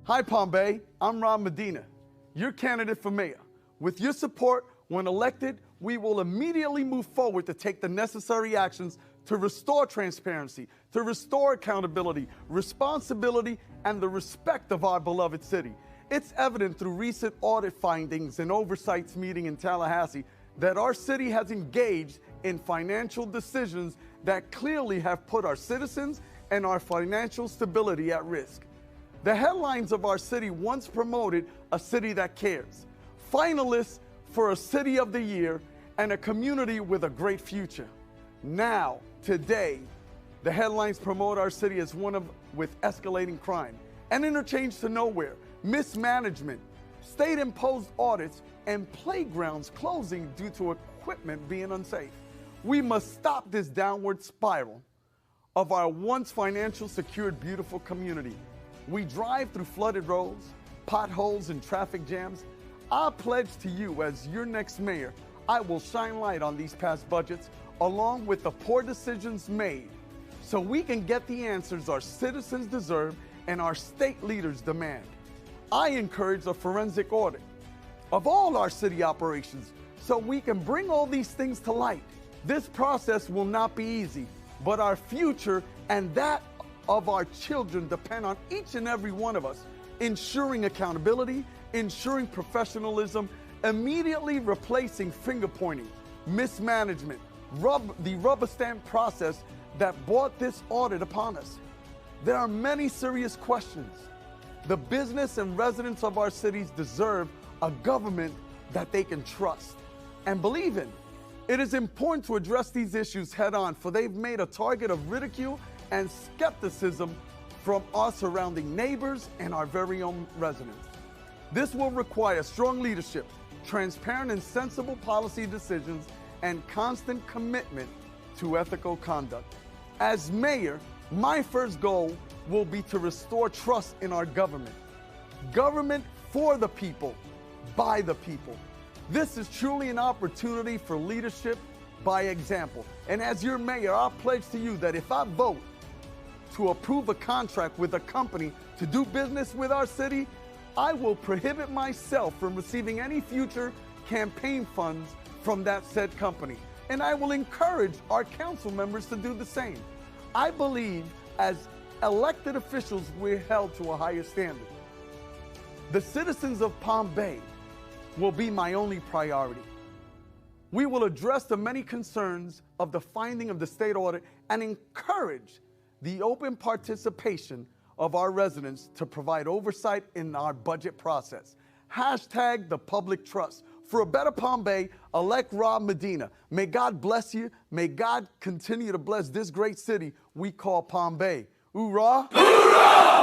Hi, Palm Bay. I'm Rob Medina, your candidate for mayor. With your support, when elected, we will immediately move forward to take the necessary actions to restore transparency, to restore accountability, responsibility, and the respect of our beloved city. It's evident through recent audit findings and oversights meeting in Tallahassee that our city has engaged in financial decisions that clearly have put our citizens and our financial stability at risk. The headlines of our city once promoted a city that cares, finalists for a City of the Year, and a community with a great future. Now, today, the headlines promote our city as one with escalating crime, an interchange to nowhere, mismanagement, state-imposed audits, and playgrounds closing due to equipment being unsafe. We must stop this downward spiral of our once financial secured, beautiful community. We drive through flooded roads, potholes, and traffic jams. I pledge to you as your next mayor, I will shine light on these past budgets along with the poor decisions made so we can get the answers our citizens deserve and our state leaders demand. I encourage a forensic audit of all our city operations so we can bring all these things to light. This process will not be easy, but our future and that of our children depend on each and every one of us, ensuring accountability, ensuring professionalism, immediately replacing finger pointing, mismanagement, the rubber stamp process that brought this audit upon us. There are many serious questions. The business and residents of our cities deserve a government that they can trust and believe in. It is important to address these issues head on, for they've made a target of ridicule and skepticism from our surrounding neighbors and our very own residents. This will require strong leadership, transparent and sensible policy decisions, and constant commitment to ethical conduct. As mayor, my first goal will be to restore trust in our government. Government for the people, by the people. This is truly an opportunity for leadership by example. And as your mayor, I pledge to you that if I vote to approve a contract with a company to do business with our city, I will prohibit myself from receiving any future campaign funds from that said company. And I will encourage our council members to do the same. I believe as elected officials, we're held to a higher standard. The citizens of Palm Bay will be my only priority. We will address the many concerns of the finding of the state audit and encourage the open participation of our residents to provide oversight in our budget process. Hashtag the public trust. For a better Palm Bay, elect Rob Medina. May God bless you. May God continue to bless this great city we call Palm Bay. Hoorah! Hoorah!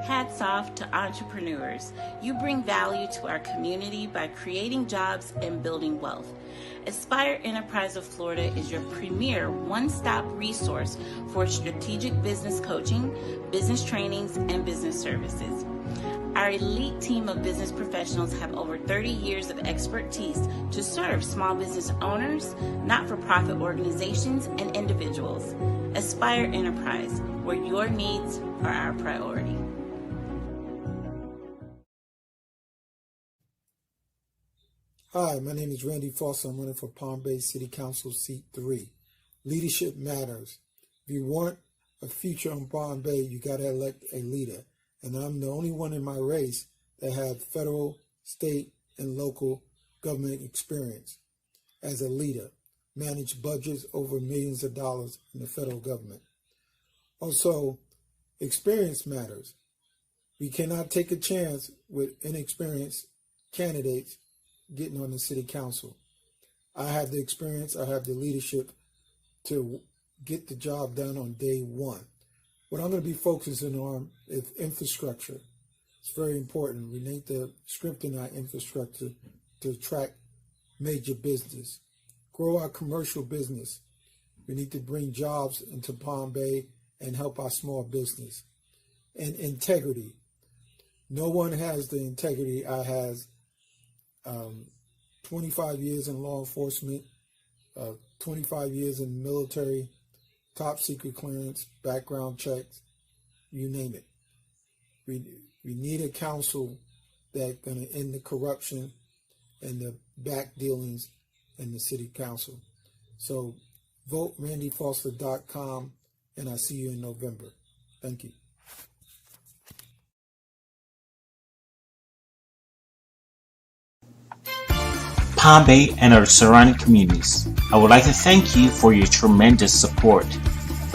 Hats off to entrepreneurs. You bring value to our community by creating jobs and building wealth. Aspire Enterprise of Florida is your premier one-stop resource for strategic business coaching, business trainings, and business services. Our elite team of business professionals have over 30 years of expertise to serve small business owners, not-for-profit organizations, and individuals. Aspire Enterprise, where your needs are our priority. Hi, my name is Randy Foster. I'm running for Palm Bay City Council Seat 3. Leadership matters. If you want a future on Palm Bay, you got to elect a leader. And I'm the only one in my race that have federal, state, and local government experience as a leader. Manage budgets over millions of dollars in the federal government. Also, experience matters. We cannot take a chance with inexperienced candidates getting on the city council. I have the experience, I have the leadership to get the job done on day one. What I'm going to be focusing on is infrastructure. It's very important. We need to strengthen our infrastructure to attract major business, grow our commercial business. We need to bring jobs into Palm Bay and help our small business. and integrity. No one has the integrity I has. 25 years in law enforcement, 25 years in the military, top secret clearance, background checks, you name it. We need a council that's going to end the corruption and the back dealings in the city council. So vote randyfoster.com, and I'll see you in November. Thank you. Palm Bay and our surrounding communities, I would like to thank you for your tremendous support.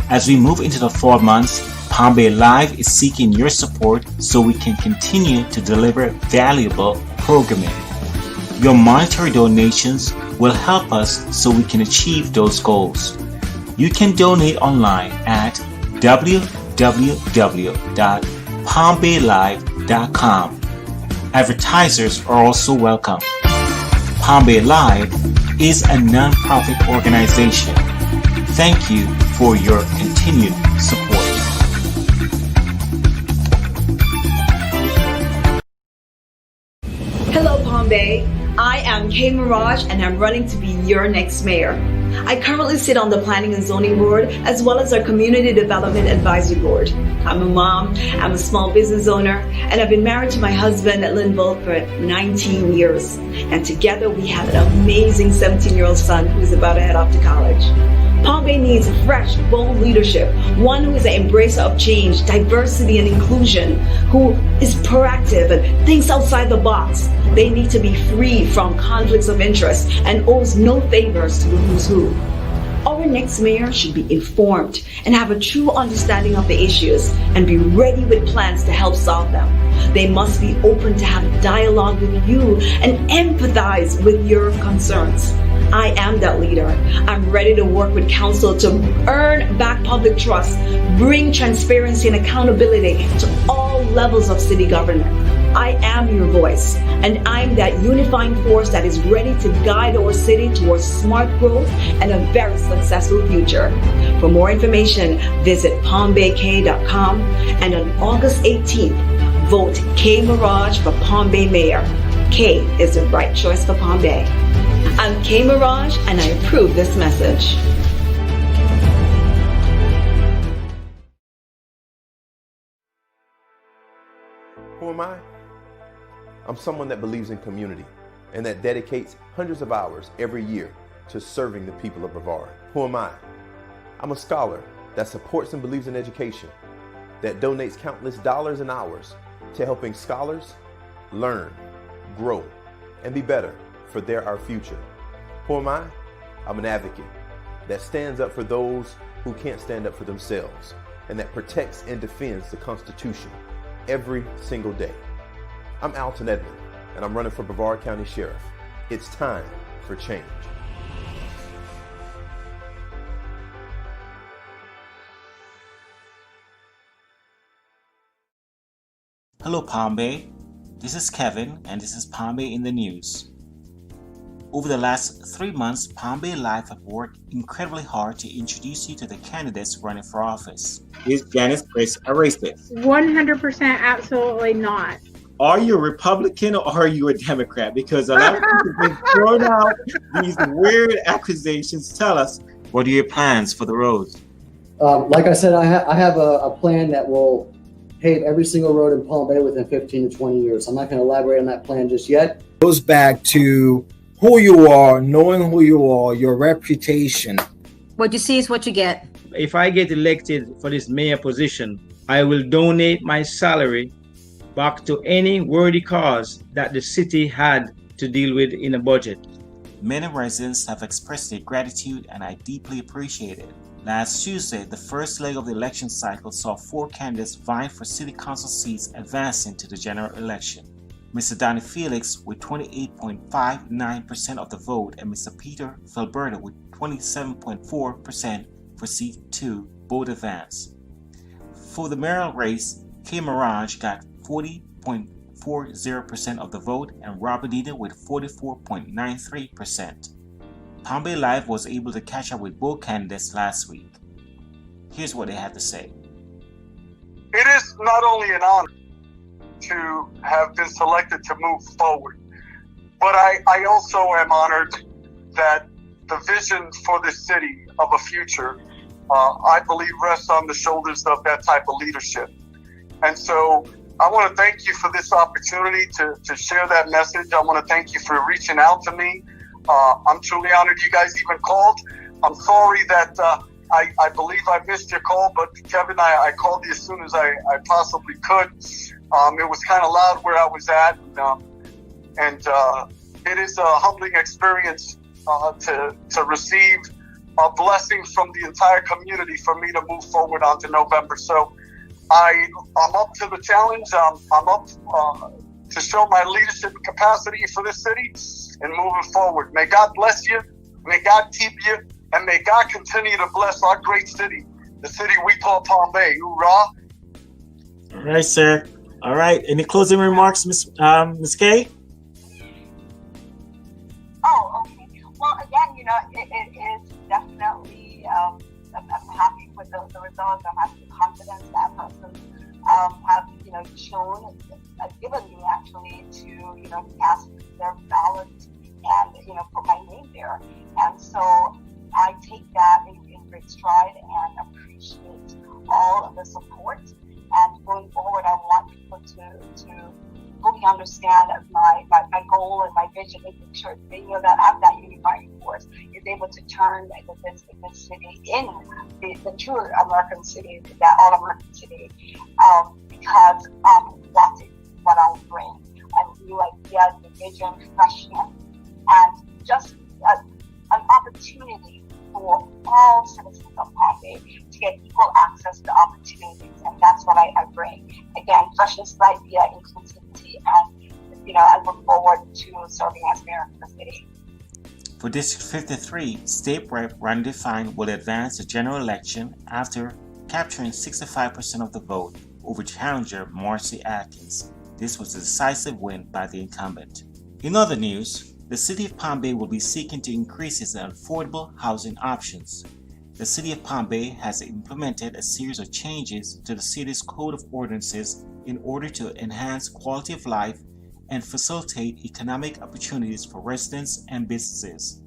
As we move into the fall months, Palm Bay Live is seeking your support so we can continue to deliver valuable programming. Your monetary donations will help us so we can achieve those goals. You can donate online at www.palmbaylive.com. Advertisers are also welcome. Palm Bay Live is a non-profit organization. Thank you for your continued support. Hello, Palm Bay. I am Kay Mirage, and I'm running to be your next mayor. I currently sit on the Planning and Zoning Board as well as our Community Development Advisory Board. I'm a mom, I'm a small business owner, and I've been married to my husband, Linville, for 19 years. And together we have an amazing 17-year-old son who's about to head off to college. Palm Bay needs fresh, bold leadership, one who is an embracer of change, diversity, and inclusion, who is proactive and thinks outside the box. They need to be free from conflicts of interest and owes no favors to the who's who. Our next mayor should be informed and have a true understanding of the issues and be ready with plans to help solve them. They must be open to have dialogue with you and empathize with your concerns. I am that leader. I'm ready to work with council to earn back public trust, bring transparency and accountability to all levels of city government. I am your voice, and I'm that unifying force that is ready to guide our city towards smart growth and a very successful future. For more information, visit palmbayk.com, and on August 18th, vote K Mirage for Palm Bay Mayor. K is the right choice for Palm Bay. I'm K Mirage, and I approve this message. Who am I? I'm someone that believes in community and that dedicates hundreds of hours every year to serving the people of Brevard. Who am I? I'm a scholar that supports and believes in education, that donates countless dollars and hours to helping scholars learn, grow, and be better for our future. Who am I? I'm an advocate that stands up for those who can't stand up for themselves and that protects and defends the Constitution every single day. I'm Alton Edmond, and I'm running for Brevard County Sheriff. It's time for change. Hello Palm Bay, this is Kevin, and this is Palm Bay in the News. Over the last 3 months, Palm Bay Live have worked incredibly hard to introduce you to the candidates running for office. Is Janice Chris a racist? 100% absolutely not. Are you a Republican or are you a Democrat? Because a lot of people have been throwing out these weird accusations. Tell us, what are your plans for the roads? Like I said, I have a plan that will pave every single road in Palm Bay within 15 to 20 years. I'm not going to elaborate on that plan just yet. It goes back to who you are, knowing who you are, your reputation. What you see is what you get. If I get elected for this mayor position, I will donate my salary back to any worthy cause that the city had to deal with in a budget. Many residents have expressed their gratitude, and I deeply appreciate it. Last Tuesday, the first leg of the election cycle saw 4 candidates vying for city council seats advancing to the general election. Mr. Donnie Felix with 28.59% of the vote and Mr. Peter Felberta with 27.4% for seat 2 both advanced. For the mayoral race, K Mirage got 40.40% of the vote and Robert Dita with 44.93%. Palm Bay Live was able to catch up with both candidates last week. Here's what they had to say. It is not only an honor to have been selected to move forward, but I also am honored that the vision for this city of a future, I believe, rests on the shoulders of that type of leadership. And so I want to thank you for this opportunity to share that message. I want to thank you for reaching out to me. I'm truly honored you guys even called. I'm sorry that I believe I missed your call, but Kevin, I called you as soon as I possibly could. It was kind of loud where I was at, and it is a humbling experience to receive a blessing from the entire community for me to move forward onto November. So I'm up to the challenge. I'm up to show my leadership capacity for this city and moving forward. May God bless you. May God keep you. And may God continue to bless our great city, the city we call Palm Bay. Hoorah. All right, sir. All right. Any closing remarks, Ms. Kay? Oh, okay. Well, again, it is definitely, I'm happy with the results. I'm happy with the confidence that person have, shown, given me actually to, cast their ballot and, put my name there. And so I take that in great stride and appreciate all of the support. And going forward, I want people to fully understand my goal and my vision, making sure they know that I'm that unifying force is able to turn this city in the true American city, that all-American city, because that's what I'll bring. And new ideas, the vision, freshness, and just an opportunity for all citizens of Palm Bay to get equal access to opportunities, and that's what I bring. Again, freshness of idea, inclusivity, and I look forward to serving as mayor of the city. For District 53, State Rep Randy Fine will advance the general election after capturing 65% of the vote over challenger Marcy Atkins. This was a decisive win by the incumbent. In other news, the City of Palm Bay will be seeking to increase its affordable housing options. The City of Palm Bay has implemented a series of changes to the city's Code of Ordinances in order to enhance quality of life and facilitate economic opportunities for residents and businesses.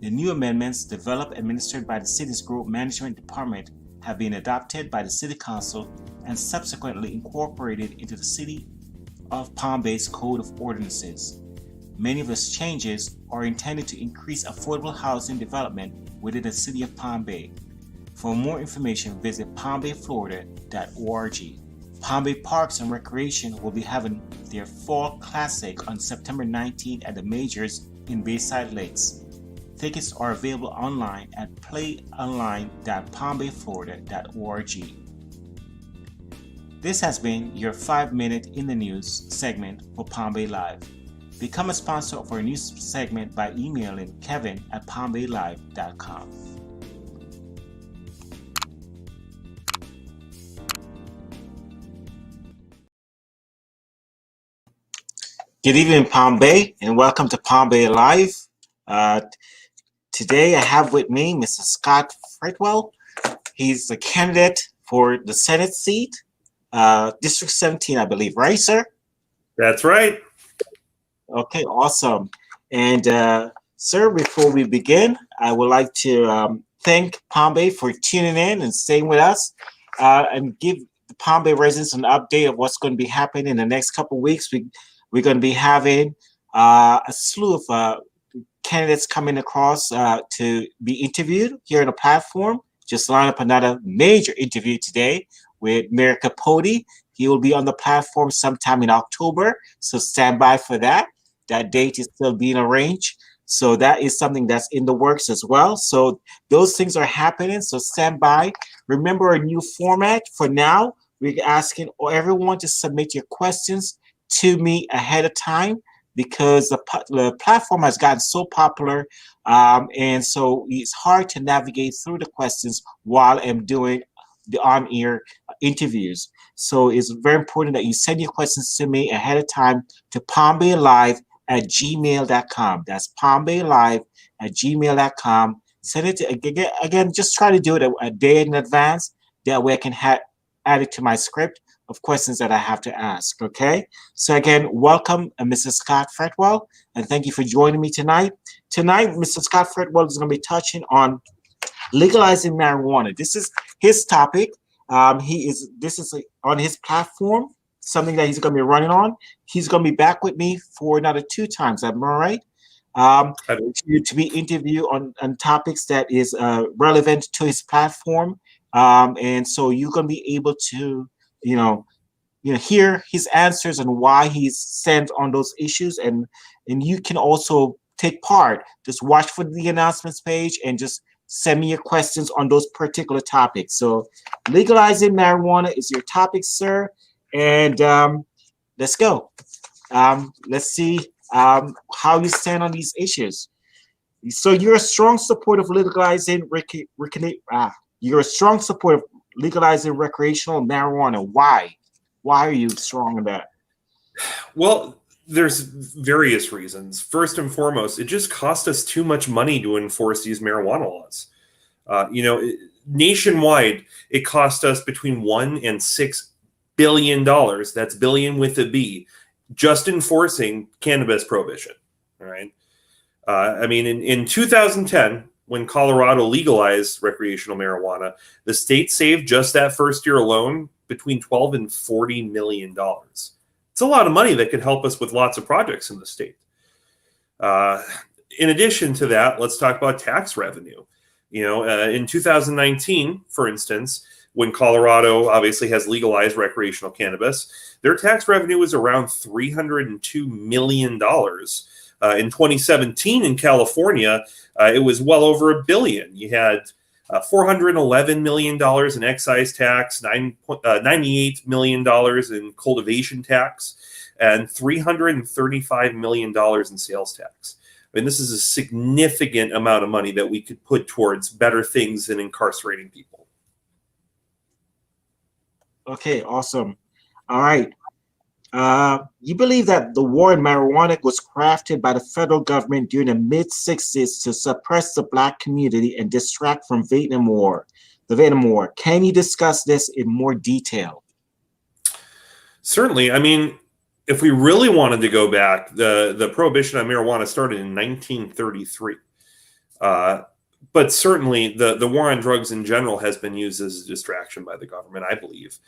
The new amendments, developed and administered by the city's Growth Management Department, have been adopted by the City Council and subsequently incorporated into the City of Palm Bay's Code of Ordinances. Many of these changes are intended to increase affordable housing development within the City of Palm Bay. For more information, visit palmbayflorida.org. Palm Bay Parks and Recreation will be having their Fall Classic on September 19 at the Majors in Bayside Lakes. Tickets are available online at playonline.palmbayflorida.org. This has been your 5-minute in the news segment for Palm Bay Live. Become a sponsor of our news segment by emailing kevin@palmbaylive.com. Good evening, Palm Bay, and welcome to Palm Bay Live. Today I have with me Mr. Scot Fretwell. He's the candidate for the Senate seat, District 17, I believe, right, sir? That's right. Okay, awesome. And sir, before we begin, I would like to thank Palm Bay for tuning in and staying with us and give the Palm Bay residents an update of what's going to be happening in the next couple of weeks. We're going to be having a slew of candidates coming across to be interviewed here on the platform. Just lined up another major interview today with Mayor Capote. He will be on the platform sometime in October, so stand by for that. That date is still being arranged. So that is something that's in the works as well. So those things are happening, so stand by. Remember our new format. For now, we're asking everyone to submit your questions to me ahead of time because the platform has gotten so popular, and so it's hard to navigate through the questions while I'm doing the on-air interviews. So it's very important that you send your questions to me ahead of time to palmbaylive@gmail.com. That's palmbaylive@gmail.com. Send it to, again, just try to do it a day in advance. That way I can added to my script of questions that I have to ask. Okay. So again, welcome, Mr. Scot Fretwell, and thank you for joining me tonight. Tonight, Mr. Scot Fretwell is going to be touching on legalizing marijuana. This is his topic. This is on his platform, something that he's going to be running on. He's going to be back with me for another 2 times. Am I right? To be interviewed on topics that is relevant to his platform, and so you're going to be able to, hear his answers and why he's sent on those issues, and you can also take part. Just watch for the announcements page and just send me your questions on those particular topics. So, legalizing marijuana is your topic, sir, and let's go. Let's see how you stand on these issues. So you're a strong supporter of legalizing you're a strong supporter of legalizing recreational marijuana. Why? Why are you strong on that? Well, there's various reasons. First and foremost, it just cost us too much money to enforce these marijuana laws. Nationwide, it cost us between $1 and $6 billion. That's billion with a B, just enforcing cannabis prohibition. All right. In 2010, when Colorado legalized recreational marijuana, the state saved just that first year alone between $12 and $40 million. It's a lot of money that could help us with lots of projects in the state. In addition to that, let's talk about tax revenue. In 2019, for instance, when Colorado obviously has legalized recreational cannabis, their tax revenue was around $302 million. In 2017 in California, it was well over $1 billion. You had $411 million in excise tax, $98 million in cultivation tax, and $335 million in sales tax. This is a significant amount of money that we could put towards better things than incarcerating people. Okay, awesome. All right. You believe that the war on marijuana was crafted by the federal government during the mid-60s to suppress the Black community and distract from the Vietnam War. Can you discuss this in more detail? Certainly. If we really wanted to go back, the prohibition on marijuana started in 1933. But certainly the war on drugs in general has been used as a distraction by the government, I believe,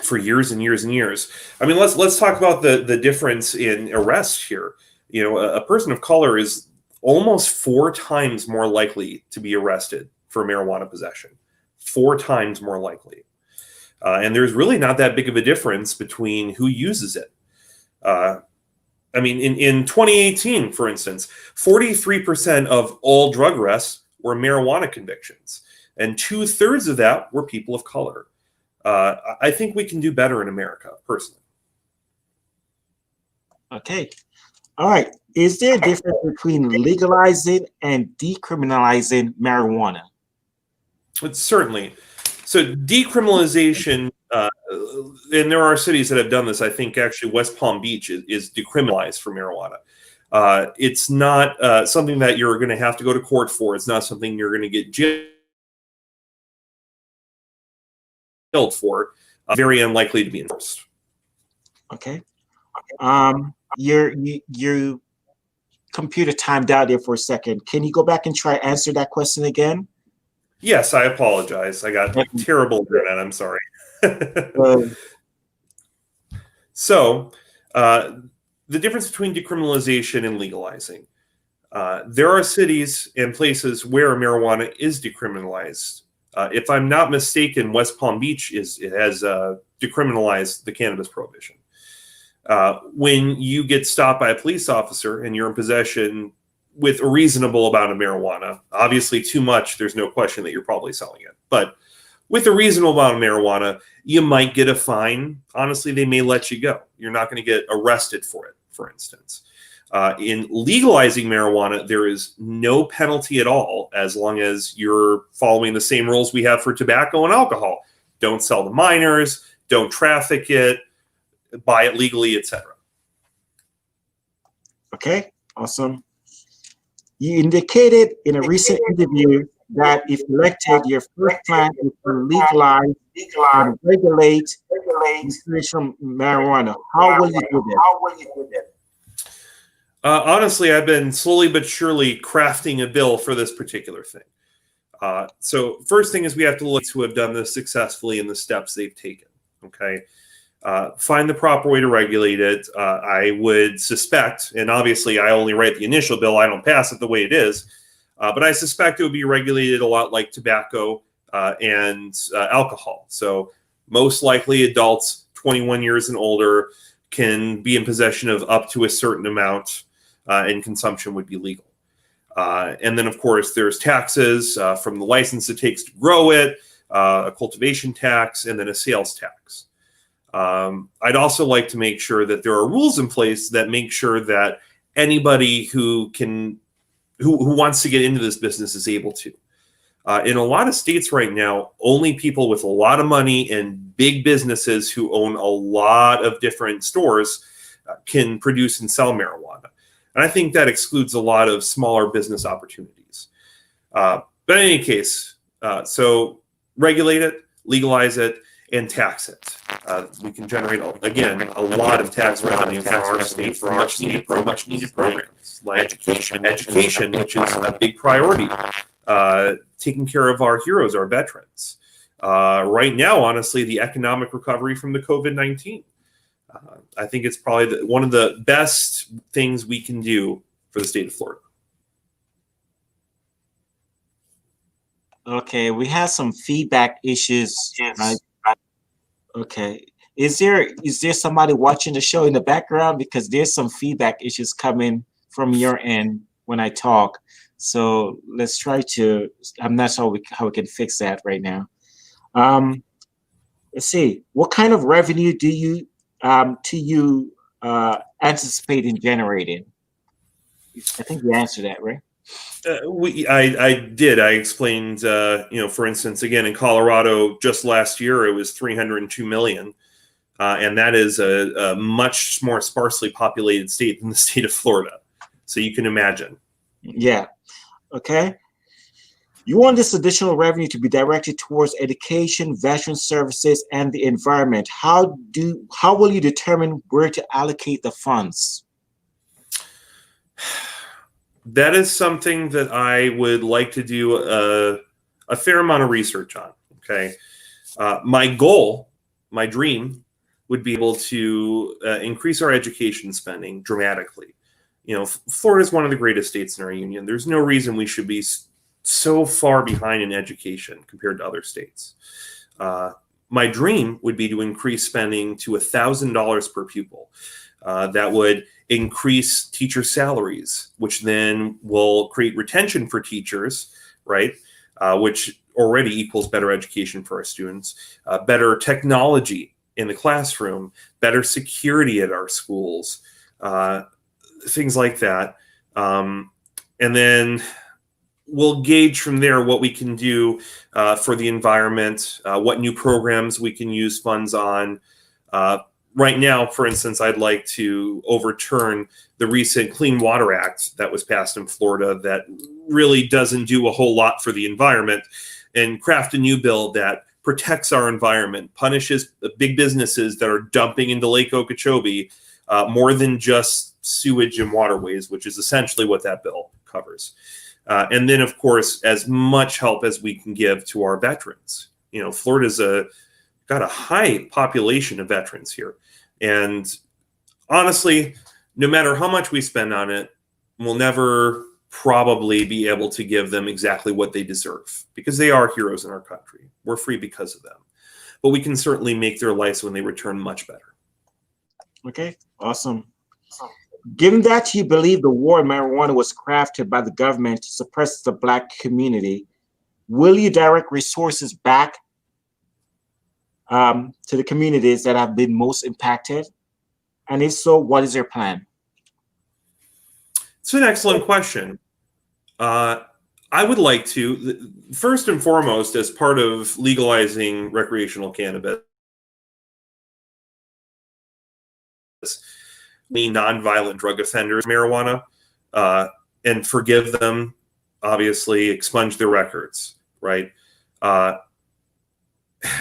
for years and years and years. Let's talk about the difference in arrests here. A person of color is almost 4 times more likely to be arrested for marijuana possession. 4 times more likely. And there's really not that big of a difference between who uses it. In 2018, for instance, 43% of all drug arrests were marijuana convictions, and 2/3 of that were people of color. I think we can do better in America, personally. Okay. All right. Is there a difference between legalizing and decriminalizing marijuana? Certainly. So decriminalization, and there are cities that have done this. I think actually West Palm Beach is decriminalized for marijuana. It's not something that you're going to have to go to court for. It's not something you're going to get jailed for. Very unlikely to be enforced. Okay. Your computer timed out there for a second. Can you go back and try answer that question again? Yes, I apologize. I got terrible internet. I'm sorry. So, the difference between decriminalization and legalizing. There are cities and places where marijuana is decriminalized. If I'm not mistaken, West Palm Beach has decriminalized the cannabis prohibition. When you get stopped by a police officer and you're in possession with a reasonable amount of marijuana, obviously too much, there's no question that you're probably selling it. But with a reasonable amount of marijuana, you might get a fine. Honestly, they may let you go. You're not going to get arrested for it, for instance. In legalizing marijuana, there is no penalty at all as long as you're following the same rules we have for tobacco and alcohol. Don't sell to minors, don't traffic it, buy it legally, etc. Okay, awesome. You indicated in a recent interview that if elected, your first plan is to legalize and regulate recreational marijuana. How will you do that? Honestly, I've been slowly but surely crafting a bill for this particular thing. So first thing is we have to look who have done this successfully and the steps they've taken. Okay. Find the proper way to regulate it. I would suspect, and obviously I only write the initial bill, I don't pass it the way it is, but I suspect it would be regulated a lot like tobacco and alcohol. So most likely adults 21 years and older can be in possession of up to a certain amount, and consumption would be legal. And then, of course, there's taxes from the license it takes to grow it, a cultivation tax, and then a sales tax. I'd also like to make sure that there are rules in place that make sure that anybody who wants to get into this business is able to. In a lot of states right now, only people with a lot of money and big businesses who own a lot of different stores can produce and sell marijuana. And I think that excludes a lot of smaller business opportunities. But in any case, so regulate it, legalize it, and tax it. We can generate, again, a lot of tax revenue for our state for much needed programs like education, which is a big priority. Taking care of our heroes, our veterans. Right now, honestly, the economic recovery from the COVID-19. I think it's probably one of the best things we can do for the state of Florida. Okay, we have some feedback issues. Right? Okay, is there somebody watching the show in the background, because there's some feedback issues coming from your end when I talk. So let's try to. I'm not sure how we can fix that right now. Let's see. What kind of revenue do you anticipate in generating? I think you answered that, right? I did. I explained, for instance, again, in Colorado, just last year, it was 302 million. And that is a much more sparsely populated state than the state of Florida. So you can imagine. Yeah. Okay. You want this additional revenue to be directed towards education, veteran services, and the environment. How will you determine where to allocate the funds? That is something that I would like to do a fair amount of research on. Okay. My goal, my dream, would be able to increase our education spending dramatically. Florida is one of the greatest states in our union. There's no reason we should be so far behind in education compared to other states. My dream would be to increase spending to $1,000 per pupil. That would increase teacher salaries, which then will create retention for teachers, right? Which already equals better education for our students, better technology in the classroom, better security at our schools, things like that. And then we'll gauge from there what we can do for the environment, what new programs we can use funds on. Right now, for instance, I'd like to overturn the recent Clean Water Act that was passed in Florida that really doesn't do a whole lot for the environment, and craft a new bill that protects our environment, punishes the big businesses that are dumping into Lake Okeechobee more than just sewage and waterways, which is essentially what that bill covers. And then, of course, as much help as we can give to our veterans. Florida's got a high population of veterans here. And honestly, no matter how much we spend on it, we'll never probably be able to give them exactly what they deserve, because they are heroes in our country. We're free because of them. But we can certainly make their lives when they return much better. Okay, awesome. Given that you believe the war on marijuana was crafted by the government to suppress the Black community, will you direct resources back to the communities that have been most impacted? And if so, what is your plan? It's an excellent question. I would like to, first and foremost, as part of legalizing recreational cannabis, nonviolent drug offenders marijuana and forgive them obviously expunge their records, right?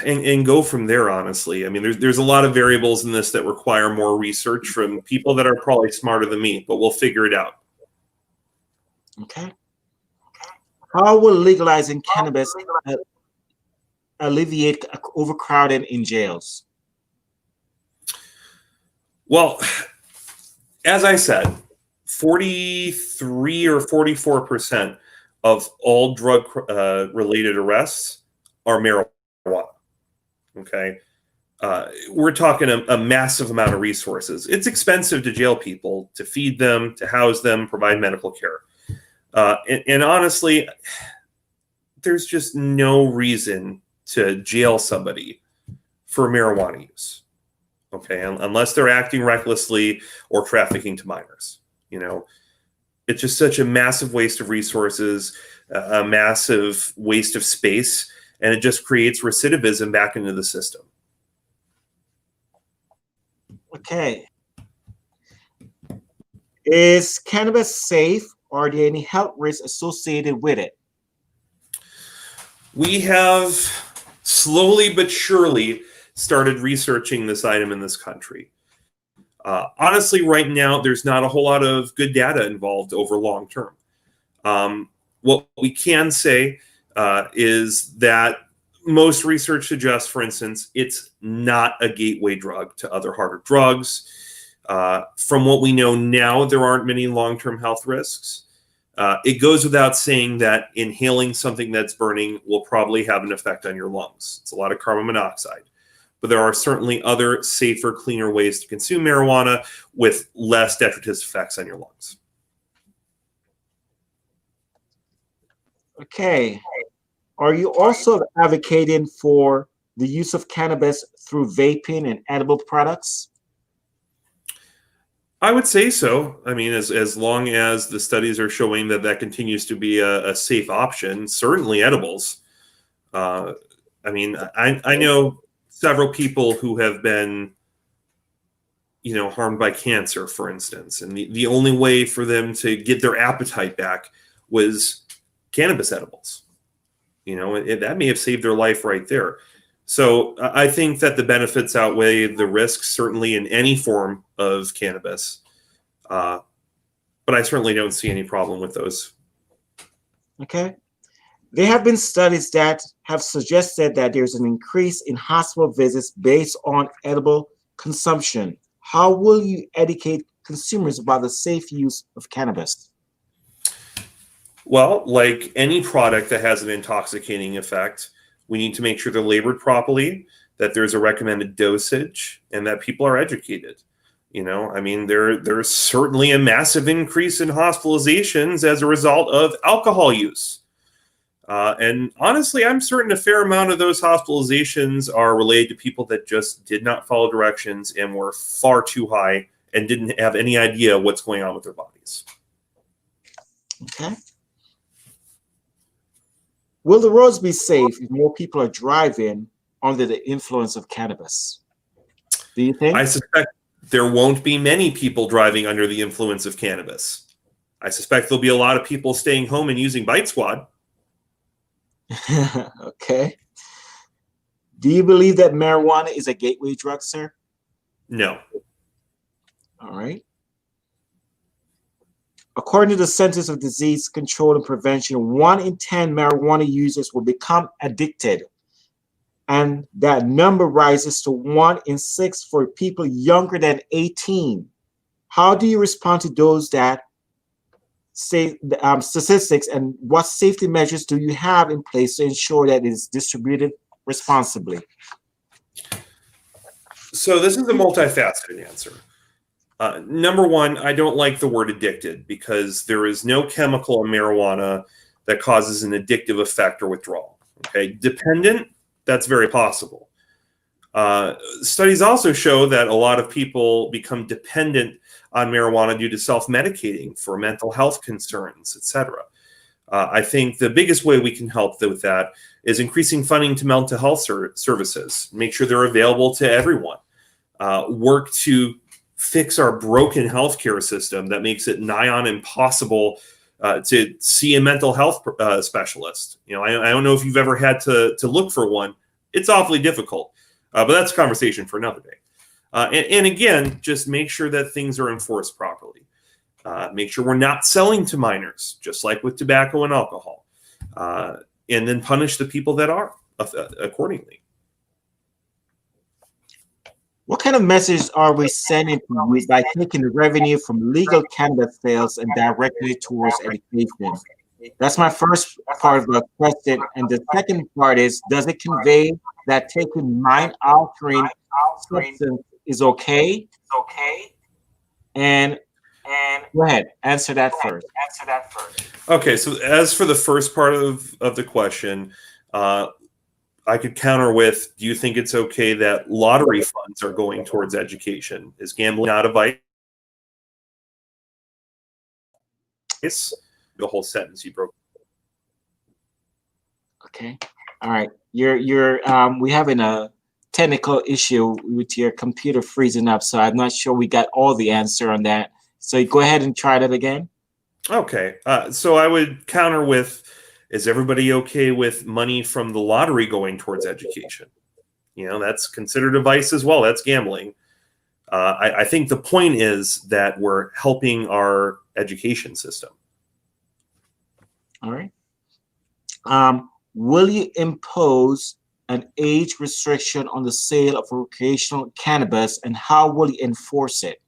And go from there, honestly. I mean, there's a lot of variables in this that require more research from people that are probably smarter than me, but we'll figure it out. Okay. How will legalizing cannabis alleviate overcrowding in jails? Well, as I said, 43 or 44% of all drug related arrests are marijuana. Okay. We're talking a massive amount of resources. It's expensive to jail people, to feed them, to house them, provide medical care. And honestly, there's just no reason to jail somebody for marijuana use. Okay. Unless they're acting recklessly or trafficking to minors. You know, it's just such a massive waste of resources, a massive waste of space, and it just creates recidivism back into the system. Okay. Is cannabis safe, or are there any health risks associated with it? We have slowly but surely started researching this item in this country. Honestly, right now, there's not a whole lot of good data involved over long term. What we can say is that most research suggests, for instance, it's not a gateway drug to other harder drugs. From what we know now, there aren't many long-term health risks. It goes without saying that inhaling something that's burning will probably have an effect on your lungs. It's a lot of carbon monoxide. But there are certainly other safer, cleaner ways to consume marijuana with less detritus effects on your lungs. Okay. Are you also advocating for the use of cannabis through vaping and edible products? I would say so. I mean, as long as the studies are showing that that continues to be a safe option, certainly edibles. I mean, I know several people who have been, you know, harmed by cancer, for instance, and the only way for them to get their appetite back was cannabis edibles. You know, that may have saved their life right there. So I think that the benefits outweigh the risks, certainly in any form of cannabis. But I certainly don't see any problem with those. Okay. There have been studies that have suggested that there's an increase in hospital visits based on edible consumption. How will you educate consumers about the safe use of cannabis? Well, like any product that has an intoxicating effect, we need to make sure they're labored properly, that there's a recommended dosage, and that people are educated. You know, I mean, there's certainly a massive increase in hospitalizations as a result of alcohol use. And honestly, I'm certain a fair amount of those hospitalizations are related to people that just did not follow directions and were far too high and didn't have any idea what's going on with their bodies. Okay. Will the roads be safe if more people are driving under the influence of cannabis? Do you think? I suspect there won't be many people driving under the influence of cannabis. I suspect there'll be a lot of people staying home and using Bite Squad. Okay. Do you believe that marijuana is a gateway drug, sir? No. All right. According to the Centers of Disease Control and Prevention, 1 in 10 marijuana users will become addicted. And that number rises to 1 in 6 for people younger than 18. How do you respond to those that say statistics, and what safety measures do you have in place to ensure that it is distributed responsibly? So this is a multifaceted answer. Number one, I don't like the word addicted because there is no chemical in marijuana that causes an addictive effect or withdrawal. Okay, dependent, that's very possible. Studies also show that a lot of people become dependent on marijuana due to self-medicating for mental health concerns, etc. I think the biggest way we can help with that is increasing funding to mental health services, make sure they're available to everyone, work to fix our broken healthcare system that makes it nigh on impossible to see a mental health specialist. You know, I don't know if you've ever had to look for one. It's awfully difficult, but that's a conversation for another day. And again, just make sure that things are enforced properly. Make sure we're not selling to minors, just like with tobacco and alcohol, and then punish the people that are accordingly. What kind of message are we sending to youth by taking the revenue from legal cannabis sales and directing it towards education? That's my first part of the question. And the second part is, does it convey that taking mind-altering substance is okay? And go ahead, answer that first. Okay, so as for the first part of the question, I could counter with, do you think it's okay that lottery funds are going towards education? Is gambling not a vice? The whole sentence you broke. Okay. All right. You're we having a technical issue with your computer freezing up, so I'm not sure we got all the answer on that. So go ahead and try that again. Okay. So I would counter with, is everybody okay with money from the lottery going towards education? You know, that's considered a vice as well. That's gambling. I think the point is that we're helping our education system. All right. Will you impose an age restriction on the sale of recreational cannabis, and how will you enforce it?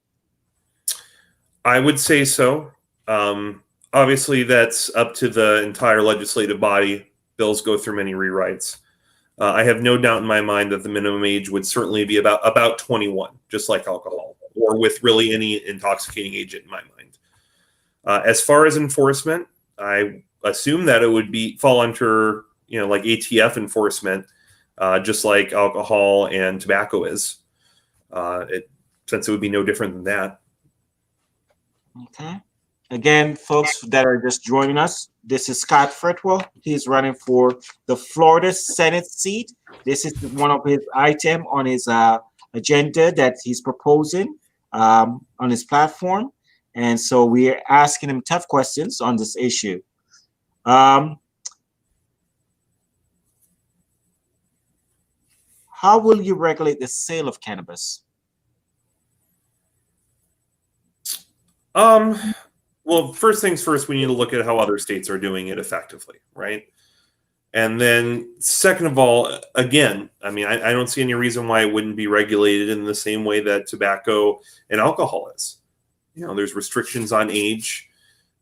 I would say so. Obviously, that's up to the entire legislative body. Bills go through many rewrites. I have no doubt in my mind that the minimum age would certainly be about 21, just like alcohol, or with really any intoxicating agent in my mind. As far as enforcement, I assume that it would fall under, you know, like ATF enforcement, just like alcohol and tobacco is. Since it would be no different than that. Okay. Again, folks that are just joining us, this is Scot Fretwell. He's running for the Florida Senate seat. This is one of his items on his agenda that he's proposing on his platform. And so we're asking him tough questions on this issue. How will you regulate the sale of cannabis? Well, first things first, we need to look at how other states are doing it effectively, right? And then second of all, again, I mean, I don't see any reason why it wouldn't be regulated in the same way that tobacco and alcohol is. You know, there's restrictions on age.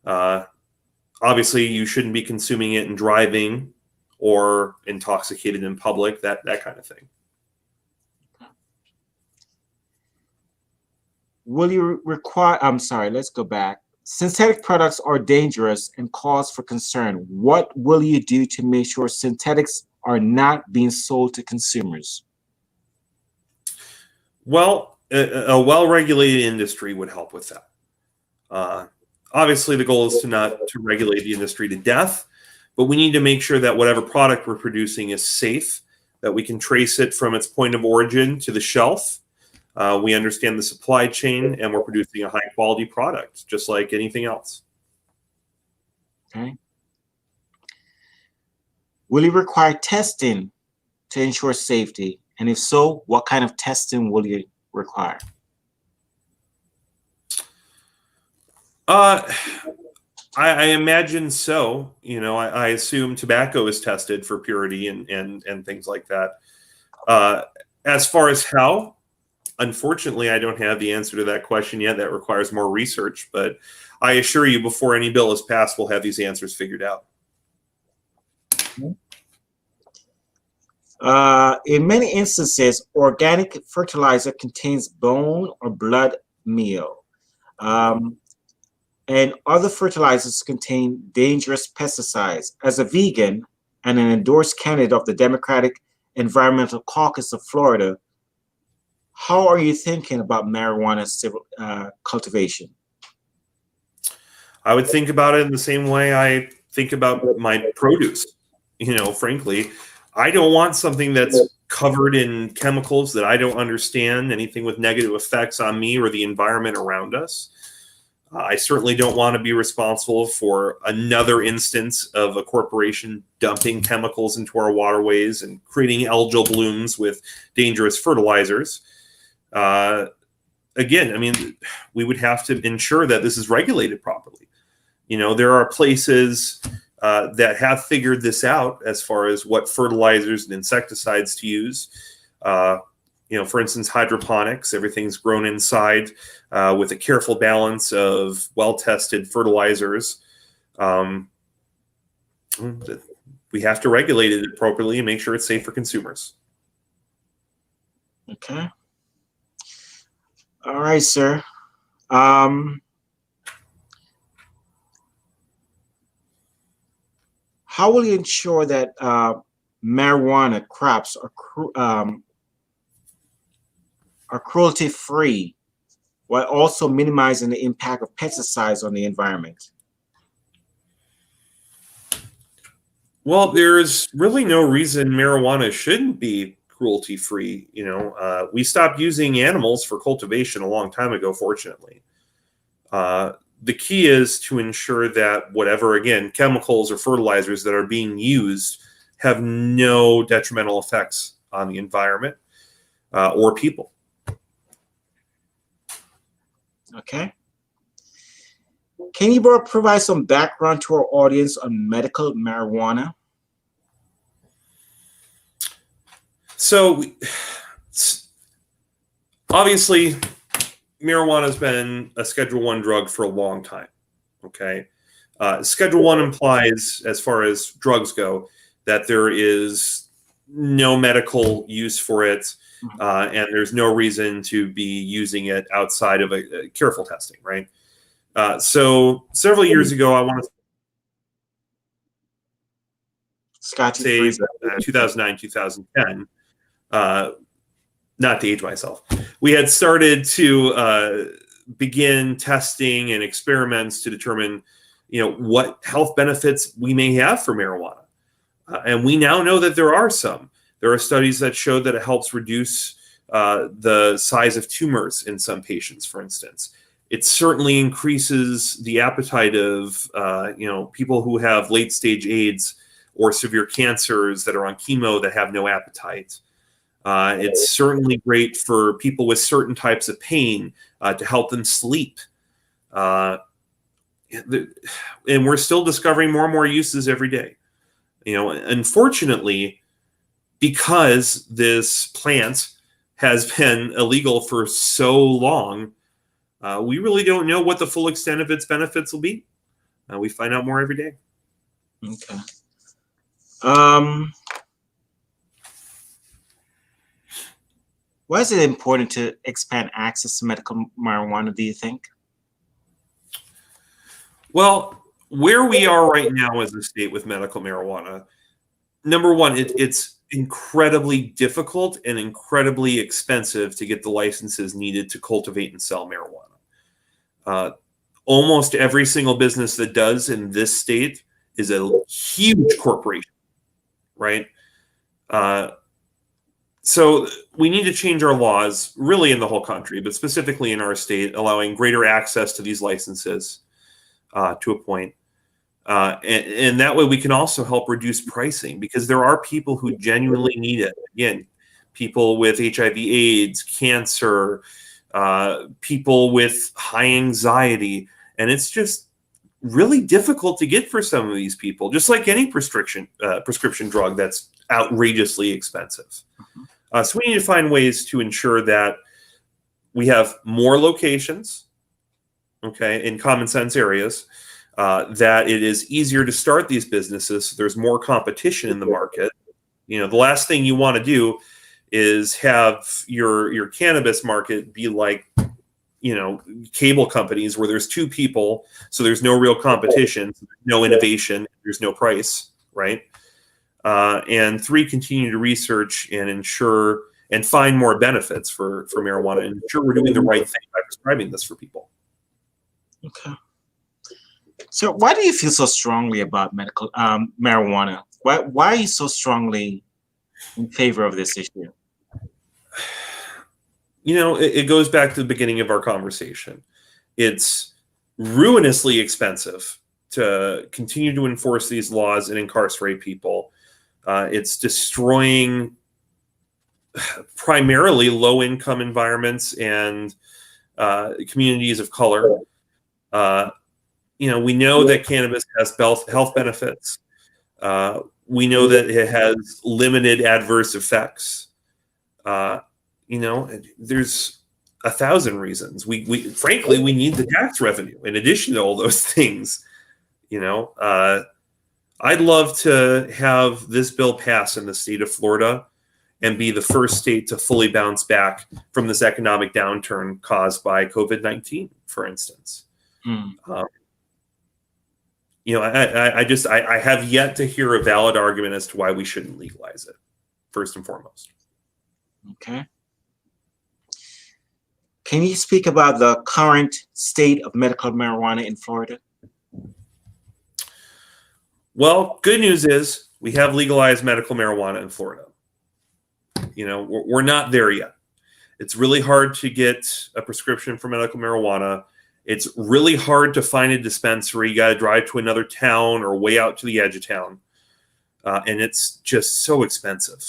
Obviously, you shouldn't be consuming it and driving or intoxicated in public, that kind of thing. Will you require, I'm sorry, let's go back. Synthetic products are dangerous and cause for concern. What will you do to make sure synthetics are not being sold to consumers? Well, a well-regulated industry would help with that. Obviously, the goal is to regulate the industry to death, but we need to make sure that whatever product we're producing is safe, that we can trace it from its point of origin to the shelf. We understand the supply chain, and we're producing a high-quality product, just like anything else. Okay. Will you require testing to ensure safety? And if so, what kind of testing will you require? I imagine so. You know, I assume tobacco is tested for purity and things like that. As far as how, unfortunately, I don't have the answer to that question yet. That requires more research, but I assure you, before any bill is passed, we'll have these answers figured out. In many instances, organic fertilizer contains bone or blood meal. And other fertilizers contain dangerous pesticides. As a vegan and an endorsed candidate of the Democratic Environmental Caucus of Florida, how are you thinking about marijuana cultivation? I would think about it in the same way I think about my produce. You know, frankly, I don't want something that's covered in chemicals that I don't understand, anything with negative effects on me or the environment around us. I certainly don't want to be responsible for another instance of a corporation dumping chemicals into our waterways and creating algal blooms with dangerous fertilizers. Again, I mean, we would have to ensure that this is regulated properly. You know, there are places that have figured this out as far as what fertilizers and insecticides to use. You know, for instance, hydroponics, everything's grown inside with a careful balance of well-tested fertilizers. We have to regulate it appropriately and make sure it's safe for consumers. Okay. All right, sir. How will you ensure that marijuana crops are cruelty-free while also minimizing the impact of pesticides on the environment? Well, there's really no reason marijuana shouldn't be cruelty-free. You know, we stopped using animals for cultivation a long time ago, fortunately. The key is to ensure that whatever, again, chemicals or fertilizers that are being used have no detrimental effects on the environment or people. Okay. Can you provide some background to our audience on medical marijuana? So, obviously, marijuana has been a Schedule I drug for a long time. Okay, Schedule I implies, as far as drugs go, that there is no medical use for it, and there's no reason to be using it outside of a careful testing, right? So several years ago, I want to say 2009, 2010, not to age myself, we had started to begin testing and experiments to determine, you know, what health benefits we may have for marijuana. And we now know that there are some. There are studies that show that it helps reduce the size of tumors in some patients, for instance. It certainly increases the appetite of you know, people who have late-stage AIDS or severe cancers that are on chemo that have no appetite. It's certainly great for people with certain types of pain to help them sleep. And we're still discovering more and more uses every day. You know, unfortunately, because this plant has been illegal for so long, we really don't know what the full extent of its benefits will be. We find out more every day. Okay. Why is it important to expand access to medical marijuana, do you think? Well, where we are right now as a state with medical marijuana, number one, it's incredibly difficult and incredibly expensive to get the licenses needed to cultivate and sell marijuana. Almost every single business that does in this state is a huge corporation, right? So we need to change our laws, really in the whole country, but specifically in our state, allowing greater access to these licenses to a point. And that way we can also help reduce pricing, because there are people who genuinely need it. Again, people with HIV, AIDS, cancer, people with high anxiety. And it's just really difficult to get for some of these people, just like any prescription drug that's outrageously expensive. So we need to find ways to ensure that we have more locations, okay, in common sense areas, that it is easier to start these businesses. So there's more competition in the market. You know, the last thing you want to do is have your cannabis market be like, you know, cable companies where there's two people, so there's no real competition, no innovation, there's no price, right? And three, continue to research and ensure and find more benefits for marijuana and ensure we're doing the right thing by prescribing this for people. Okay. So why do you feel so strongly about medical marijuana? Why are you so strongly in favor of this issue? You know, it goes back to the beginning of our conversation. It's ruinously expensive to continue to enforce these laws and incarcerate people. It's destroying primarily low-income environments and communities of color. We know that cannabis has health benefits. We know that it has limited adverse effects. There's 1,000 reasons. We frankly, we need the tax revenue in addition to all those things. I'd love to have this bill pass in the state of Florida and be the first state to fully bounce back from this economic downturn caused by COVID-19, for instance. I have yet to hear a valid argument as to why we shouldn't legalize it, first and foremost. Okay. Can you speak about the current state of medical marijuana in Florida? Well, good news is we have legalized medical marijuana in Florida. We're not there yet. It's really hard to get a prescription for medical marijuana. It's really hard to find a dispensary. You got to drive to another town or way out to the edge of town. And it's just so expensive.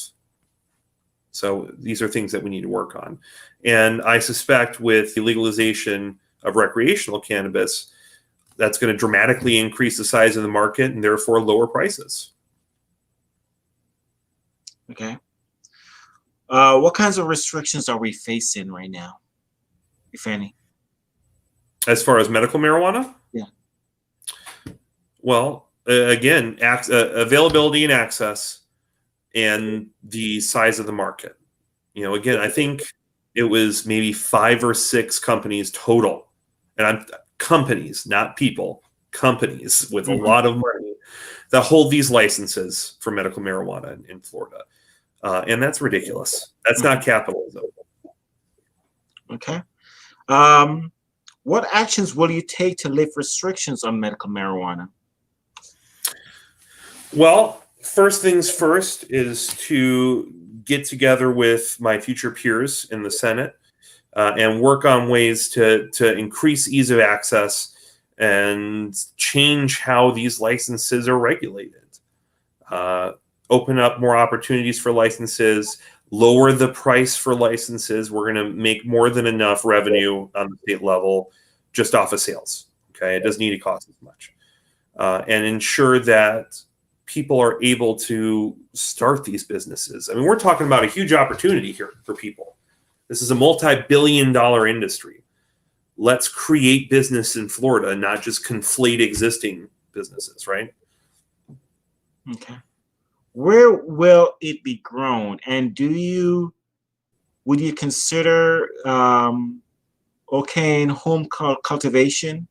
So these are things that we need to work on. And I suspect with the legalization of recreational cannabis, that's going to dramatically increase the size of the market and therefore lower prices. Okay. What kinds of restrictions are we facing right now, if any? As far as medical marijuana? Yeah. Well, again, availability and access and the size of the market. Again, I think it was maybe 5 or 6 companies total. And I'm companies, not people, companies with a lot of money that hold these licenses for medical marijuana in Florida. And that's ridiculous. That's not capitalism. Okay. What actions will you take to lift restrictions on medical marijuana? Well, first things first is to get together with my future peers in the Senate and work on ways to increase ease of access and change how these licenses are regulated. Open up more opportunities for licenses, lower the price for licenses. We're going to make more than enough revenue on the state level just off of sales. Okay, it doesn't need to cost as much. And ensure that people are able to start these businesses. I mean, we're talking about a huge opportunity here for people. This is a multi-billion-dollar industry. Let's create business in Florida, not just conflate existing businesses, right? Okay. Where will it be grown? And would you consider okaying home cultivation?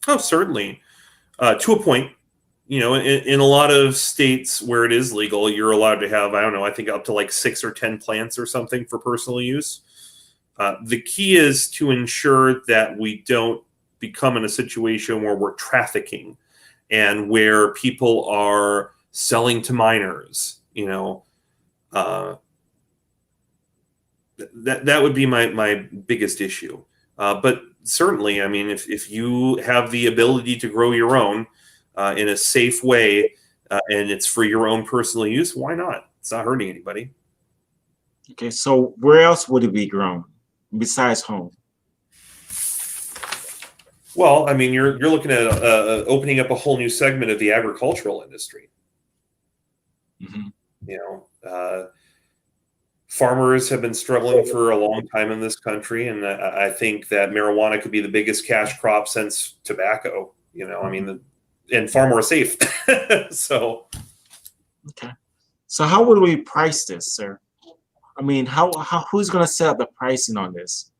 Oh, certainly. To a point. In a lot of states where it is legal, you're allowed to have, I don't know, I think up to like 6 or 10 plants or something for personal use. The key is to ensure that we don't become in a situation where we're trafficking and where people are selling to minors. That would be my biggest issue. But certainly, I mean, if you have the ability to grow your own in a safe way and it's for your own personal use, why not? It's not hurting anybody. Okay, so where else would it be grown besides home? Well, I mean, you're looking at opening up a whole new segment of the agricultural industry. Farmers have been struggling for a long time in this country, and I think that marijuana could be the biggest cash crop since tobacco. I mean, and far more safe. So, okay. So how would we price this, sir? I mean, who's going to set up the pricing on this?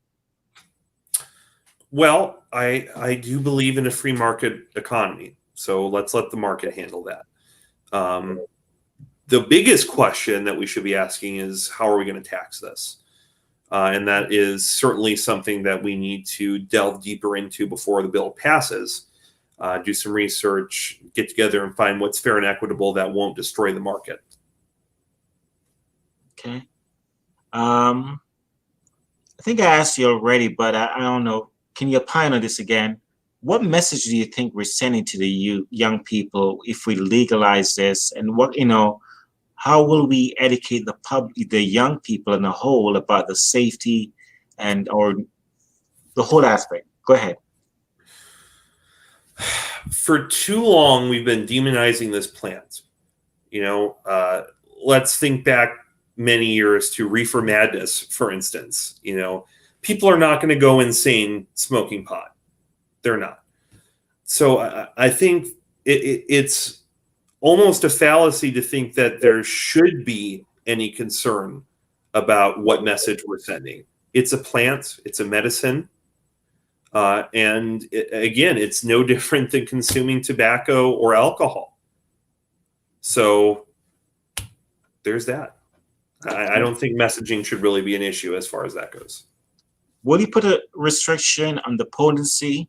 Well, I do believe in a free market economy, so let's let the market handle that. The biggest question that we should be asking is, how are we going to tax this? And that is certainly something that we need to delve deeper into before the bill passes. Do some research, get together and find what's fair and equitable that won't destroy the market. Okay. I think I asked you already, but I don't know. can you opine on this again? What message do you think we're sending to the young people if we legalize this? And how will we educate the young people in the whole about the safety or the whole aspect? Go ahead. For too long, we've been demonizing this plant. Let's think back many years to reefer madness, for instance. People are not going to go insane smoking pot. They're not. So I think it's almost a fallacy to think that there should be any concern about what message we're sending. It's a plant. It's a medicine. And again, it's no different than consuming tobacco or alcohol. So there's that. I don't think messaging should really be an issue as far as that goes. Will you put a restriction on the potency?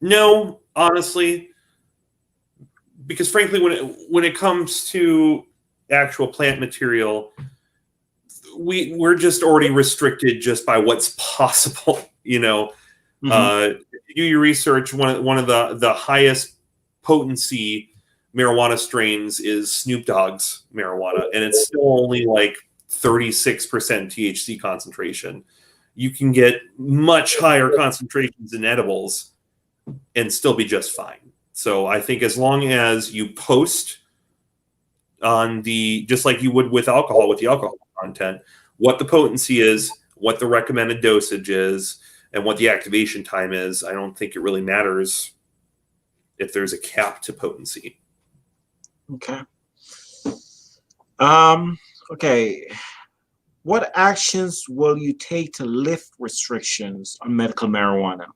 No, honestly, because frankly, when it comes to actual plant material, we're just already restricted just by what's possible. Do your research. One of the highest potency marijuana strains is Snoop Dogg's marijuana, and it's still only like 36% THC concentration. You can get much higher concentrations in edibles and still be just fine. So I think as long as you post on just like you would with alcohol, with the alcohol content, what the potency is, what the recommended dosage is, and what the activation time is, I don't think it really matters if there's a cap to potency. Okay. Okay. What actions will you take to lift restrictions on medical marijuana?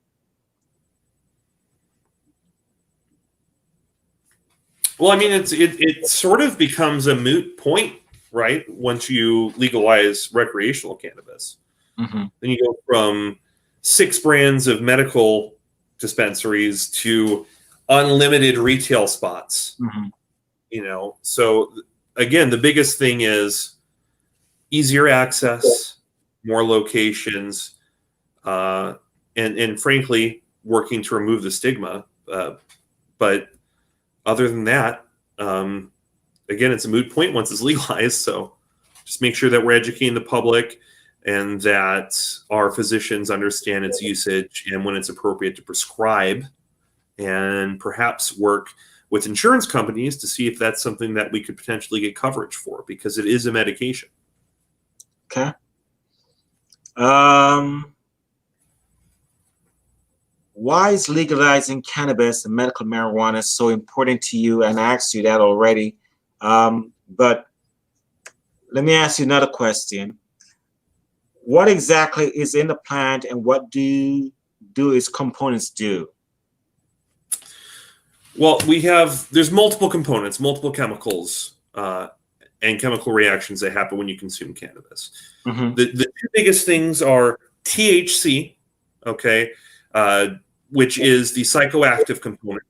Well, I mean, it sort of becomes a moot point, right? Once you legalize recreational cannabis, then you go from 6 brands of medical dispensaries to unlimited retail spots. So again, the biggest thing is easier access, more locations, and frankly, working to remove the stigma. But other than that, again, it's a moot point once it's legalized. So just make sure that we're educating the public and that our physicians understand its usage and when it's appropriate to prescribe, and perhaps work with insurance companies to see if that's something that we could potentially get coverage for, because it is a medication. Okay. Why is legalizing cannabis and medical marijuana so important to you? And I asked you that already. But let me ask you another question. What exactly is in the plant, and what do its components do? Well, there's multiple components, multiple chemicals, and chemical reactions that happen when you consume cannabis. The 2 biggest things are THC, okay, which is the psychoactive component.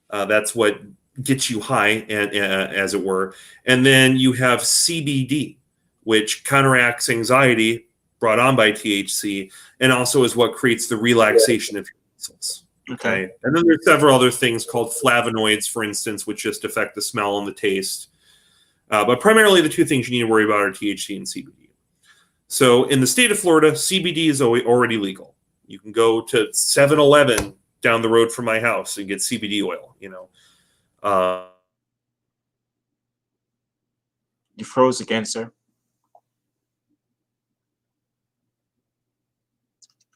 That's what gets you high, and as it were. And then you have CBD, which counteracts anxiety brought on by THC, and also is what creates the relaxation of your muscles. Okay. And then there's several other things called flavonoids, for instance, which just affect the smell and the taste. But primarily the 2 things you need to worry about are THC and CBD. So in the state of Florida, CBD is already legal. You can go to 7-Eleven down the road from my house and get CBD oil, You froze again, sir.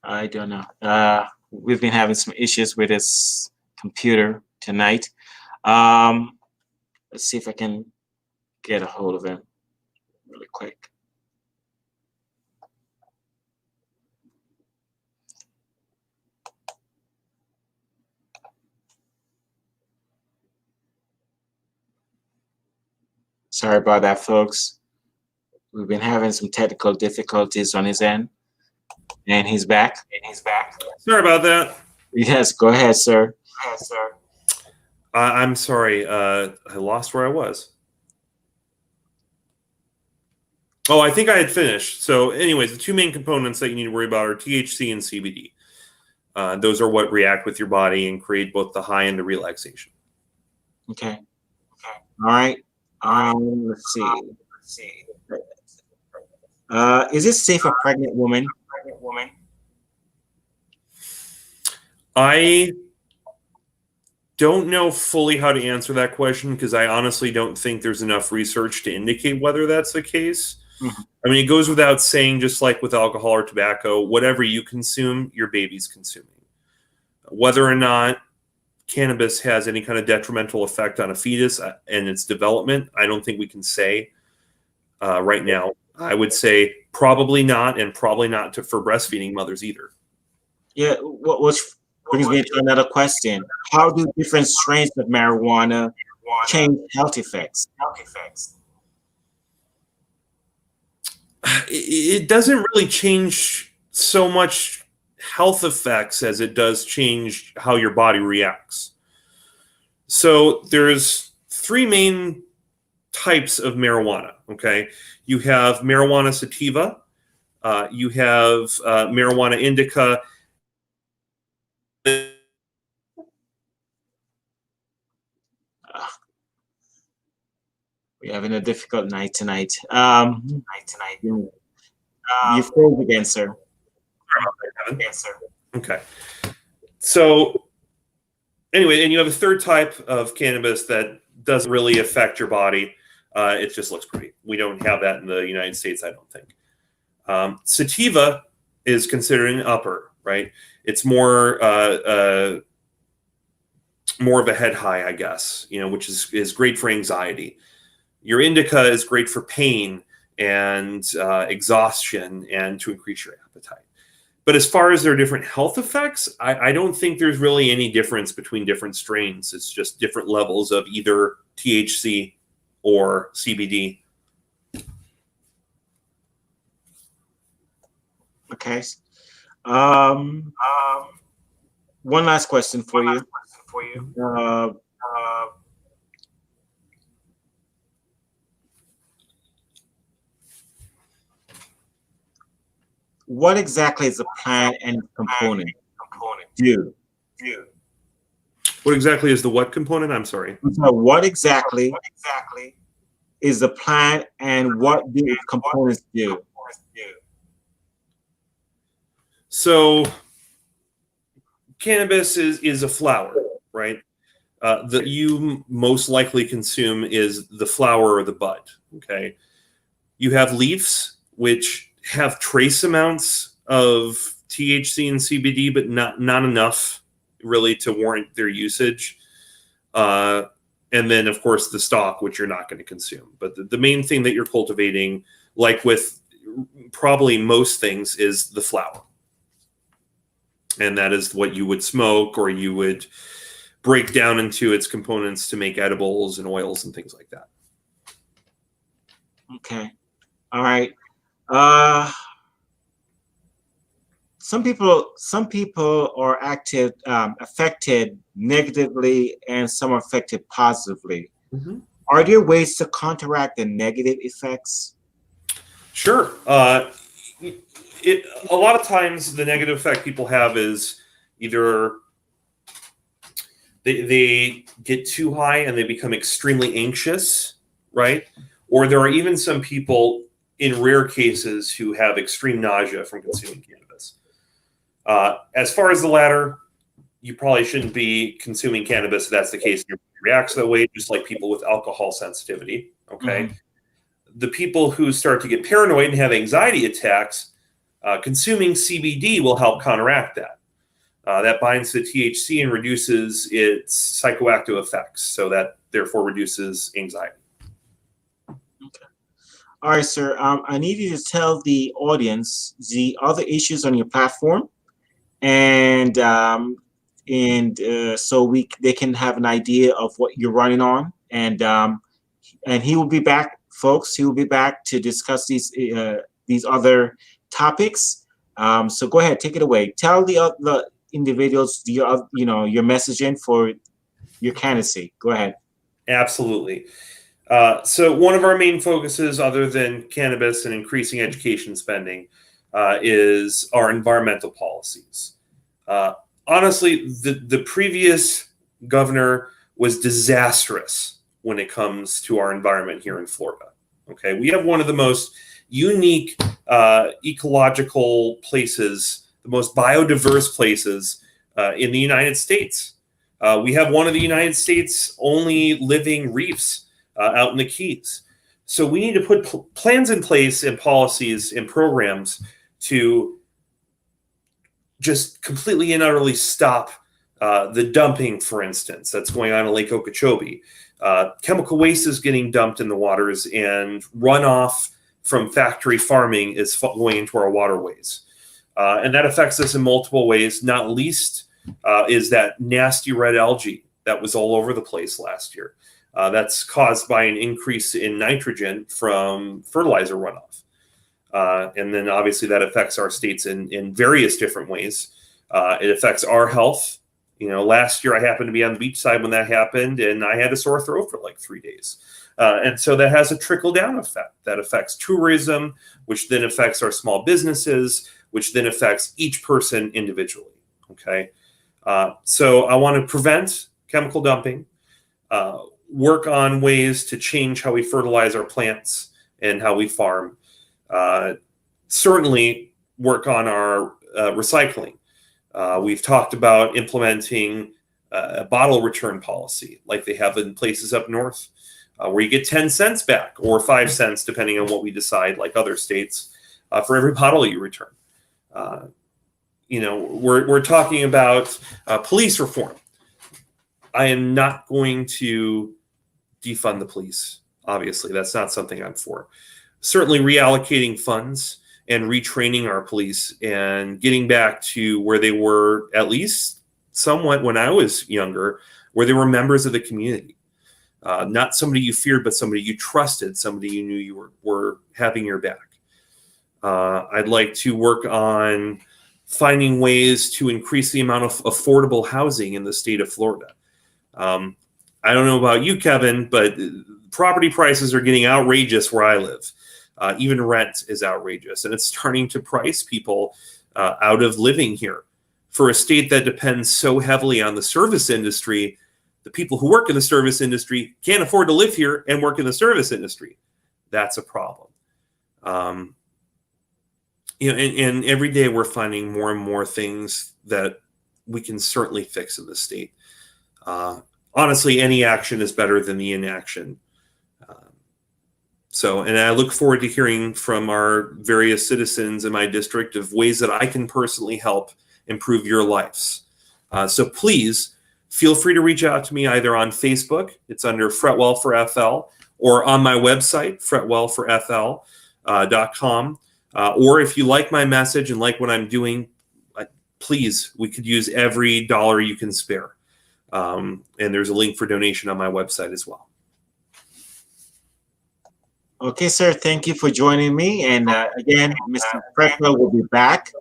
I don't know. We've been having some issues with this computer tonight. Let's see if I can get a hold of him really quick. Sorry about that, folks. We've been having some technical difficulties on his end. And he's back. Sorry about that. Yes, go ahead, sir. I'm sorry. I lost where I was. Oh, I think I had finished. So anyways, the two main components that you need to worry about are THC and CBD. Those are what react with your body and create both the high and the relaxation. Okay. All right. Let's see. Is it safe for pregnant women? I don't know fully how to answer that question because I honestly don't think there's enough research to indicate whether that's the case. Mm-hmm. I mean, it goes without saying, just like with alcohol or tobacco, whatever you consume, your baby's consuming. Whether or not cannabis has any kind of detrimental effect on a fetus and its development, I don't think we can say right now. I would say probably not, and probably not for breastfeeding mothers either. Yeah, which brings me to another question. How do different strains of marijuana change health effects? It doesn't really change so much health effects as it does change how your body reacts. So there's three main types of marijuana, okay? You have marijuana sativa, you have marijuana indica. We're having a difficult night tonight. You froze again, sir. Okay. So anyway, and you have a third type of cannabis that doesn't really affect your body. It just looks pretty. We don't have that in the United States, I don't think. Sativa is considered an upper, right? It's more of a head high, I guess, which is great for anxiety. Your indica is great for pain and exhaustion and to increase your appetite. But as far as their different health effects, I don't think there's really any difference between different strains. It's just different levels of either THC or CBD. Okay. One last question for you. What exactly is the plant and component do? What exactly is the what component? I'm sorry. So what exactly is the plant and what do its components do? So cannabis is a flower, right? That you most likely consume is the flower or the bud, okay? You have leaves, which have trace amounts of THC and CBD, but not enough really to warrant their usage. And then, of course, the stalk, which you're not going to consume. But the main thing that you're cultivating, like with probably most things, is the flower. And that is what you would smoke or you would break down into its components to make edibles and oils and things like that. Okay. All right. Some people are affected negatively and some are affected positively. Mm-hmm. Are there ways to counteract the negative effects? Sure. A lot of times the negative effect people have is either they get too high and they become extremely anxious, right? Or there are even some people in rare cases who have extreme nausea from consuming cannabis. As far as the latter, you probably shouldn't be consuming cannabis if that's the case. Your body reacts that way, just like people with alcohol sensitivity, okay? Mm-hmm. The people who start to get paranoid and have anxiety attacks, consuming CBD will help counteract that. That binds to THC and reduces its psychoactive effects, so that therefore reduces anxiety. All right, sir. I need you to tell the audience the other issues on your platform, and so they can have an idea of what you're running on. And he will be back, folks. He will be back to discuss these other topics. So go ahead, take it away. Tell the individuals your messaging for your candidacy. Go ahead. Absolutely. So one of our main focuses, other than cannabis and increasing education spending, is our environmental policies. Honestly, the previous governor was disastrous when it comes to our environment here in Florida. Okay, we have one of the most unique ecological places, the most biodiverse places in the United States. We have one of the United States' only living reefs out in the Keys. So we need to put plans in place and policies and programs to just completely and utterly stop the dumping, for instance, that's going on in Lake Okeechobee. Chemical waste is getting dumped in the waters, and runoff from factory farming is going into our waterways. And that affects us in multiple ways, not least is that nasty red algae that was all over the place last year. That's caused by an increase in nitrogen from fertilizer runoff. And then obviously that affects our states in various different ways. It affects our health. You know, last year I happened to be on the beach side when that happened, and I had a sore throat for like 3 days. And so that has a trickle-down effect that affects tourism, which then affects our small businesses, which then affects each person individually. Okay, so I want to prevent chemical dumping, work on ways to change how we fertilize our plants and how we farm. Certainly work on our recycling. We've talked about implementing a bottle return policy like they have in places up north, where you get 10 cents back or 5 cents, depending on what we decide, like other states, for every bottle you return. You know, we're talking about police reform. I am not going to defund the police. Obviously, that's not something I'm for. Certainly reallocating funds and retraining our police and getting back to where they were, at least somewhat when I was younger, where they were members of the community. Not somebody you feared, but somebody you trusted, somebody you knew you were having your back. I'd like to work on finding ways to increase the amount of affordable housing in the state of Florida. I don't know about you, Kevin, but property prices are getting outrageous where I live. Even rent is outrageous, and it's starting to price people out of living here. For a state that depends so heavily on the service industry, the people who work in the service industry can't afford to live here and work in the service industry. That's a problem. You know, and every day we're finding more and more things that we can certainly fix in the state. Honestly, any action is better than the inaction. And I look forward to hearing from our various citizens in my district of ways that I can personally help improve your lives. So please feel free to reach out to me either on Facebook, it's under Fretwell for FL, or on my website, fretwellforfl.com. Or if you like my message and like what I'm doing, please, we could use every dollar you can spare. And there's a link for donation on my website as well. Okay, sir. Thank you for joining me. And again, Mr. Fretwell will be back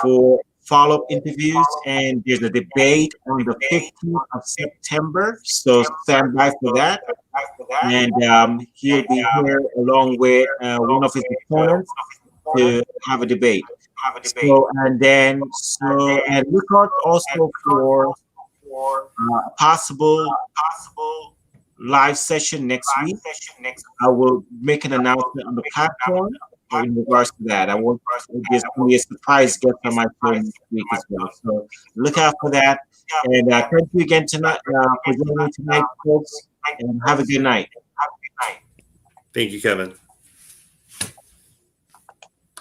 for follow-up interviews. And there's a debate on the 15th of September. So stand by for that. And he'll be here along with one of his opponents to have a debate. And look out also for possible live session next week. I will make an announcement on the platform in regards to that. I will just be a surprise guest on my show next week as well. So look out for that. And thank you again tonight for joining me tonight, folks. And have a good night. Thank you, Kevin.